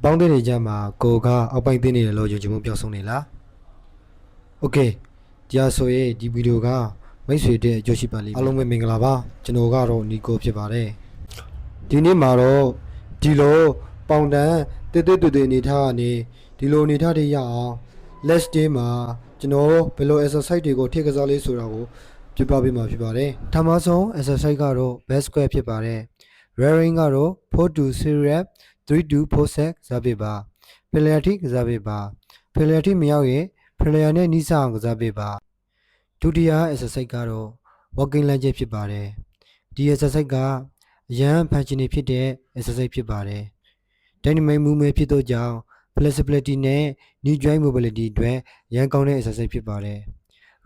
ပေါင်းတဲ့နေကြမှာကိုကအောက်ပိုင်းသိနေတယ်လို့ယုံကြည်မှုပြောဆုံးနေလားโอเคကြာဆိုရင်ဒီဗီဒီယိုကမိတ်ဆွေတဲ့အကျိုးရှိပါလိမ့်မယ်အားလုံးပဲမင်္ဂလာပါကျွန်တော်ကတော့နီကိုဖြစ်ပါတယ်ဒီနေ့မှာတော့ဒီလိုပေါင်တန်တေးတေးတူတူအနေထားကနေဒီလိုအနေထားတွေရအောင် last day မှာကျွန်တော်ဘယ်လို exercise တွေကိုထည့်ကစားလေးဆိုတာကိုပြပြပေးမှာဖြစ်ပါတယ်ပထမဆုံး exercise ကတော့ back squat ဖြစ်ပါတယ် rearing ကတော့ 4 to 6 rep 3 to 4 set ကစားပေးပါ failure ထိကစားပေးပါ failure ထိမရောက်ရင် failure နဲ့နီးစပ်အောင်ကစားပေးပါဒုတိယ exercise ကတော့ walking lunge ဖြစ်ပါတယ်ဒီ exercise ကအရန် functional ဖြစ်တဲ့ exercise ဖြစ်ပါတယ် dynamic movement ဖြစ်သောကြောင့် flexibility နဲ့ knee joint mobility အတွက်ရန်ကောင်းတဲ့ exercise ဖြစ်ပါတယ်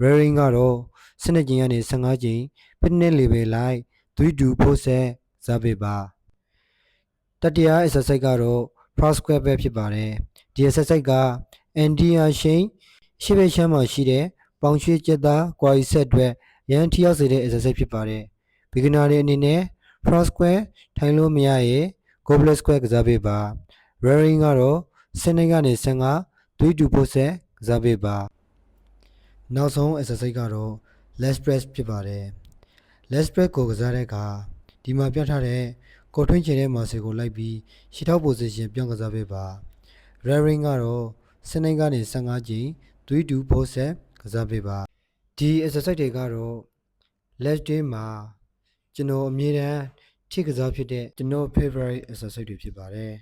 rearing ကတော့12ကြိမ်ကနေ15ကြိမ် fitness level လိုက်3 to 4 set ကစားပေးပါတတိယ exercise ကတော့ front squat ပဲဖြစ်ပါတယ်ဒီ exercise က anterior chain ရှေ့ဘက်ရှမ်းမှာရှိတဲ့ပေါင်ရွှေ့ကျက်သား quadricep အတွက်ရန်ထိရောက်စေတဲ့ exercise ဖြစ်ပါတယ် beginner တွေအနေနဲ့ front squat ထိုင်လို့မရရင် goblet squat ကစားပေးပါ rearing ကတော့12ကနေ15 3 to 4 set ကစားပေးပါနောက်ဆုံး exercise ကတော့ leg press ဖြစ်ပါတယ် leg press ကိုကစားတဲ့အခါဒီမှာပြထားတဲ့ကိုထွင်းချင်တဲ့ muscle ကိုလိုက်ပြီးရှေ့ထောက် position ပြောင်းကစားပေးပါ rearing ကတော့12ကနေ15ကြိမ်3 to 4 set ကစားပေးပါဒီ exercise တွေကတော့ leg day မှာကျွန်တော်အမြဲတမ်းထိကစားဖြစ်တဲ့ကျွန်တော် favorite exercise တွေဖြစ်ပါတယ်